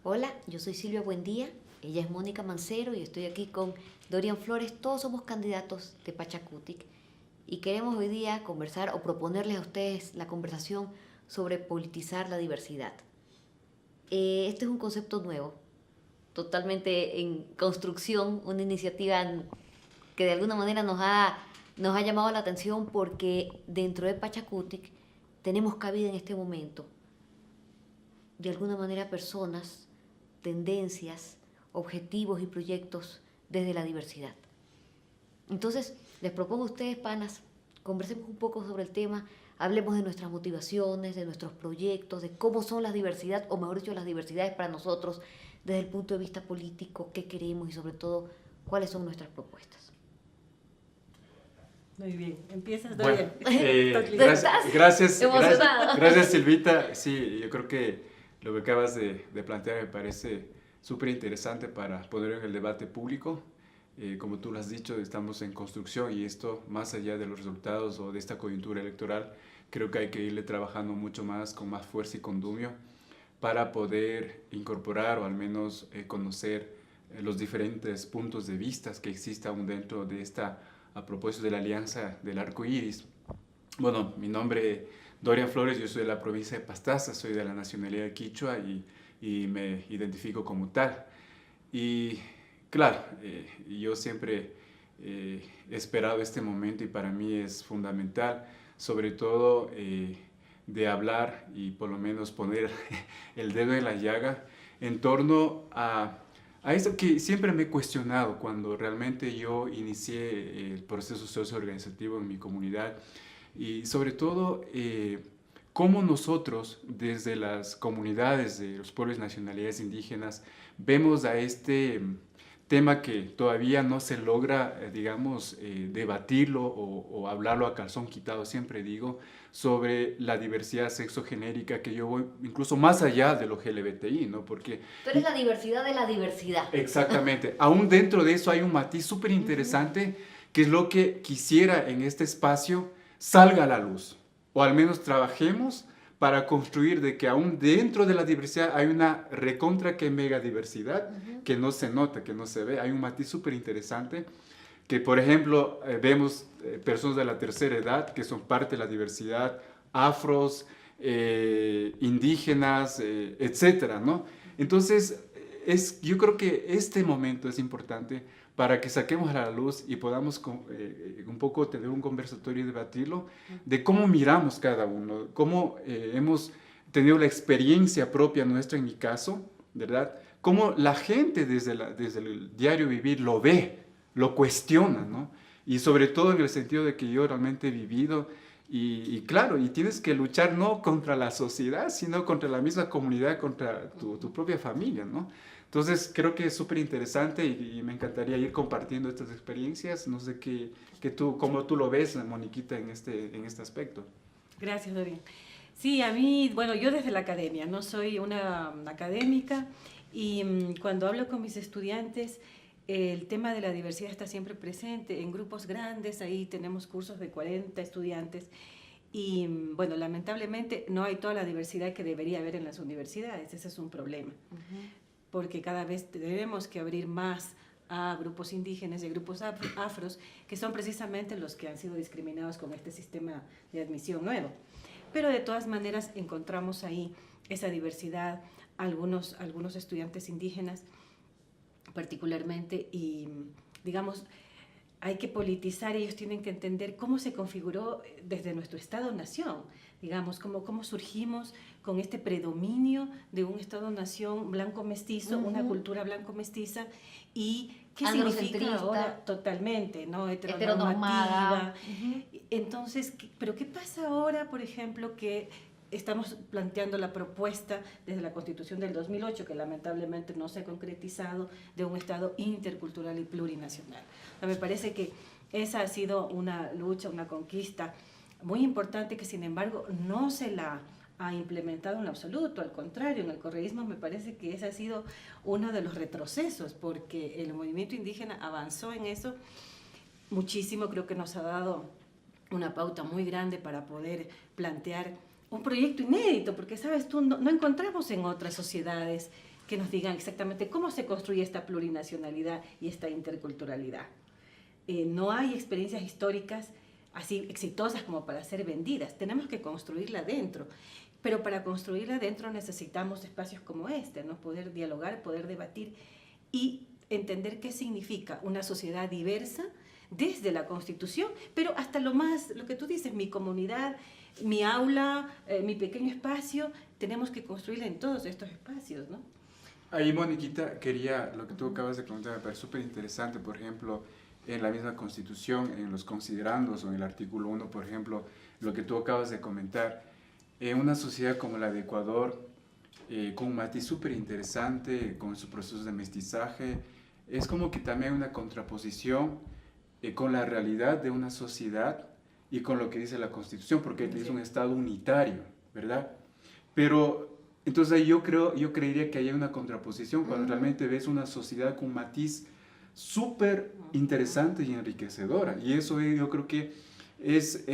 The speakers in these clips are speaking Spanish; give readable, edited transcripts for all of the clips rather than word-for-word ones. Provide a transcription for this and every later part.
Hola, yo soy Silvia Buendía, ella es Mónica Mancero y estoy aquí con Dorian Flores. Todos somos candidatos de Pachakutik y queremos hoy día conversar o proponerles a ustedes la conversación sobre politizar la diversidad. Este es un concepto nuevo, totalmente en construcción, una iniciativa que de alguna manera nos ha llamado la atención porque dentro de Pachakutik tenemos cabida en este momento, de alguna manera, personas, tendencias, objetivos y proyectos desde la diversidad. Entonces, les propongo a ustedes, panas, conversemos un poco sobre el tema, hablemos de nuestras motivaciones, de nuestros proyectos, de cómo son las diversidades, o mejor dicho, las diversidades para nosotros desde el punto de vista político, qué queremos y sobre todo, cuáles son nuestras propuestas. Muy bien, empiezas, Bueno, Dorian. gracias Silvita. Sí, yo creo que lo que acabas de plantear me parece súper interesante para poner en el debate público. Como tú lo has dicho, estamos en construcción y esto, más allá de los resultados o de esta coyuntura electoral, creo que hay que irle trabajando mucho más, con más fuerza y condumio, para poder incorporar o al menos conocer los diferentes puntos de vista que existen aún dentro de esta, a propósito de la Alianza del Arco Iris. Bueno, mi nombre es Dorian Flores, yo soy de la provincia de Pastaza, soy de la nacionalidad quichua y me identifico como tal. Y claro, yo siempre he esperado este momento y para mí es fundamental, sobre todo de hablar y por lo menos poner el dedo en la llaga en torno a esto que siempre me he cuestionado cuando realmente yo inicié el proceso socioorganizativo en mi comunidad y sobre todo cómo nosotros desde las comunidades de los pueblos y nacionalidades indígenas vemos a este tema que todavía no se logra, digamos, debatirlo o hablarlo a calzón quitado, siempre digo, sobre la diversidad sexogenérica, que yo voy incluso más allá de lo LGBTI, ¿no? Porque... Tú eres la diversidad de la diversidad. Exactamente. Aún dentro de eso hay un matiz súper interesante, que es lo que quisiera en este espacio salga a la luz, o al menos trabajemos para construir de que aún dentro de la diversidad hay una recontra que mega diversidad que no se nota, que no se ve. Hay un matiz súper interesante que, por ejemplo, vemos personas de la tercera edad que son parte de la diversidad, afros, indígenas, etcétera, ¿no? Entonces, yo creo que este momento es importante para que saquemos a la luz y podamos un poco tener un conversatorio y debatirlo de cómo miramos cada uno, cómo hemos tenido la experiencia propia nuestra en mi caso, ¿verdad? Cómo la gente desde el diario vivir lo ve, lo cuestiona, ¿no? Y sobre todo en el sentido de que yo realmente he vivido y claro, y tienes que luchar no contra la sociedad, sino contra la misma comunidad, contra tu propia familia, ¿no? Entonces creo que es súper interesante y me encantaría ir compartiendo estas experiencias. No sé cómo tú lo ves, Moniquita, en este aspecto. Gracias, Dorian. Sí, a mí, bueno, yo desde la academia, no soy una académica y cuando hablo con mis estudiantes, el tema de la diversidad está siempre presente en grupos grandes. Ahí tenemos cursos de 40 estudiantes y, bueno, lamentablemente no hay toda la diversidad que debería haber en las universidades. Ese es un problema. Porque cada vez tenemos que abrir más a grupos indígenas y grupos afros, que son precisamente los que han sido discriminados con este sistema de admisión nuevo. Pero de todas maneras encontramos ahí esa diversidad, algunos estudiantes indígenas particularmente, y digamos, hay que politizar, ellos tienen que entender cómo se configuró desde nuestro Estado-Nación, digamos, cómo surgimos con este predominio de un Estado-Nación blanco-mestizo, una cultura blanco-mestiza, y qué significa ahora totalmente, ¿no? Heteronormativa. Entonces, ¿pero qué pasa ahora, por ejemplo, que estamos planteando la propuesta desde la Constitución del 2008, que lamentablemente no se ha concretizado, de un Estado intercultural y plurinacional? O sea, me parece que esa ha sido una lucha, una conquista muy importante que, sin embargo, no se la ha implementado en absoluto. Al contrario, en el correísmo me parece que ese ha sido uno de los retrocesos, porque el movimiento indígena avanzó en eso muchísimo. Creo que nos ha dado una pauta muy grande para poder plantear un proyecto inédito, porque, sabes tú, no encontramos en otras sociedades que nos digan exactamente cómo se construye esta plurinacionalidad y esta interculturalidad. No hay experiencias históricas así exitosas como para ser vendidas. Tenemos que construirla dentro. Pero para construirla dentro necesitamos espacios como este, ¿no? Poder dialogar, poder debatir y entender qué significa una sociedad diversa desde la Constitución, pero hasta lo que tú dices, mi comunidad, mi aula, mi pequeño espacio, tenemos que construirla en todos estos espacios, ¿no? Ahí, Moniquita, lo que tú acabas de comentar me parece súper interesante, por ejemplo, en la misma Constitución, en los considerandos o en el artículo 1, por ejemplo, lo que tú acabas de comentar, en una sociedad como la de Ecuador, con un matiz súper interesante, con su proceso de mestizaje, es como que también hay una contraposición con la realidad de una sociedad y con lo que dice la Constitución, porque es un Estado unitario, ¿verdad? Pero entonces ahí yo creería que hay una contraposición cuando realmente ves una sociedad con un matiz súper interesante y enriquecedora. Y eso yo creo que es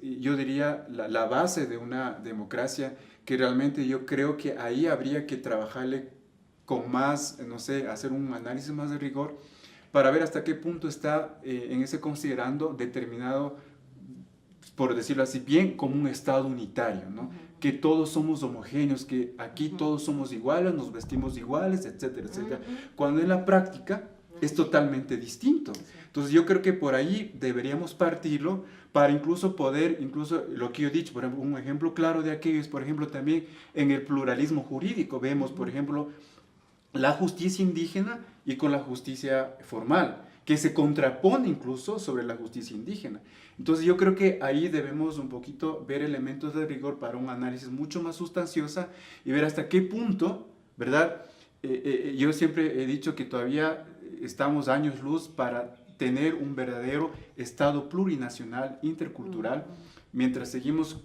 yo diría, la base de una democracia, que realmente yo creo que ahí habría que trabajarle con más, no sé, hacer un análisis más de rigor para ver hasta qué punto está en ese considerando determinado, por decirlo así, bien como un Estado unitario, ¿no? Que todos somos homogéneos, que aquí todos somos iguales, nos vestimos iguales, etcétera, etcétera. Cuando en la práctica es totalmente distinto. Entonces yo creo que por ahí deberíamos partirlo para incluso poder, lo que yo he dicho, por ejemplo, un ejemplo claro de aquello es, por ejemplo, también en el pluralismo jurídico. Vemos, por ejemplo, la justicia indígena y con la justicia formal, que se contrapone incluso sobre la justicia indígena. Entonces yo creo que ahí debemos un poquito ver elementos de rigor para un análisis mucho más sustanciosa y ver hasta qué punto, ¿verdad? Yo siempre he dicho que todavía estamos años luz para tener un verdadero Estado plurinacional, intercultural, mientras seguimos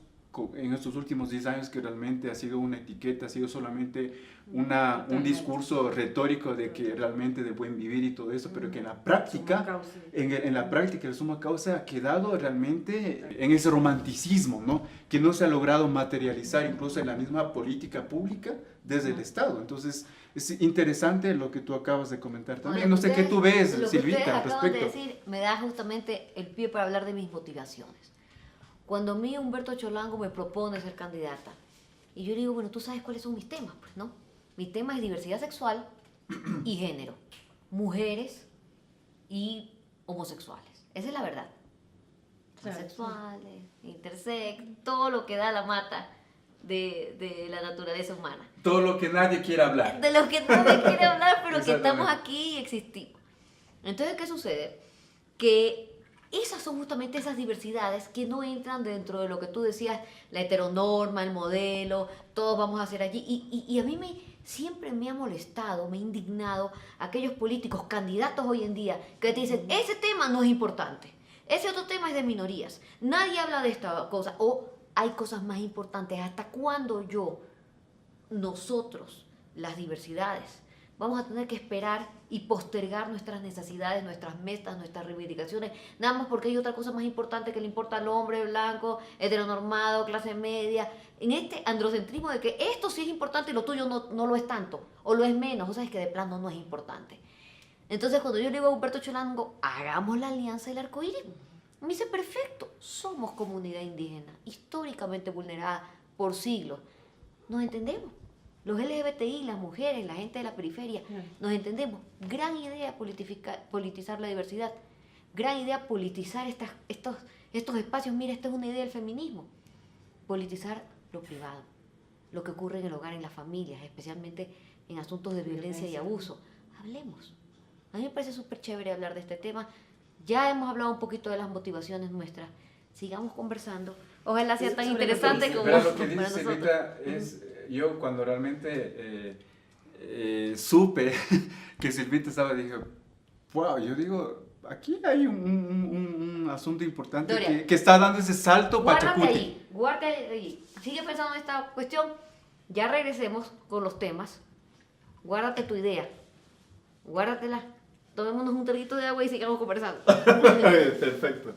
en estos últimos 10 años que realmente ha sido una etiqueta, ha sido solamente un discurso retórico de que realmente de buen vivir y todo eso, pero que en la práctica, en la práctica, el suma causa ha quedado realmente en ese romanticismo, ¿no? Que no se ha logrado materializar incluso en la misma política pública desde el Estado. Entonces, es interesante lo que tú acabas de comentar también. No sé qué tú ves, Silvita, al respecto. Lo que ustedes acaban de decir me da justamente el pie para hablar de mis motivaciones. Cuando a mí Humberto Cholango me propone ser candidata, y yo le digo, bueno, tú sabes cuáles son mis temas, pues, ¿no? Mi tema es diversidad sexual y género, mujeres y homosexuales. Esa es la verdad. Transexuales, intersex, todo lo que da la mata de la naturaleza humana. Todo lo que nadie quiere hablar. De lo que nadie quiere hablar, pero que estamos aquí y existimos. Entonces, ¿qué sucede? Que esas son justamente esas diversidades que no entran dentro de lo que tú decías, la heteronorma, el modelo, todos vamos a hacer allí. Y a mí siempre me ha molestado, me ha indignado aquellos políticos, candidatos hoy en día, que te dicen, ese tema no es importante, ese otro tema es de minorías, nadie habla de esta cosa, o hay cosas más importantes. ¿Hasta cuándo nosotros, las diversidades, vamos a tener que esperar y postergar nuestras necesidades, nuestras metas, nuestras reivindicaciones, nada más porque hay otra cosa más importante que le importa al hombre blanco, heteronormado, clase media, en este androcentrismo de que esto sí es importante y lo tuyo no lo es tanto, o lo es menos, o sabes que de plano no es importante? Entonces cuando yo le digo a Humberto Cholango, hagamos la alianza del arcoíris, me dice, perfecto, somos comunidad indígena, históricamente vulnerada por siglos, nos entendemos. Los LGBTI, las mujeres, la gente de la periferia, nos entendemos. Gran idea politizar la diversidad. Gran idea politizar estos espacios. Mira, esta es una idea del feminismo. Politizar lo privado, lo que ocurre en el hogar, en las familias, especialmente en asuntos de violencia y abuso. Hablemos. A mí me parece súper chévere hablar de este tema. Ya hemos hablado un poquito de las motivaciones nuestras. Sigamos conversando. Ojalá sea tan interesante como para lo que dice para nosotros. Silvita es... Yo cuando realmente supe que Silvita estaba, dije, wow, yo digo, aquí hay un asunto importante Doria, que está dando ese salto Pachacuti. Guárdate ahí. Sigue pensando en esta cuestión. Ya regresemos con los temas. Guárdate tu idea. Guárdatela. Tomémonos un traguito de agua y sigamos conversando. Perfecto.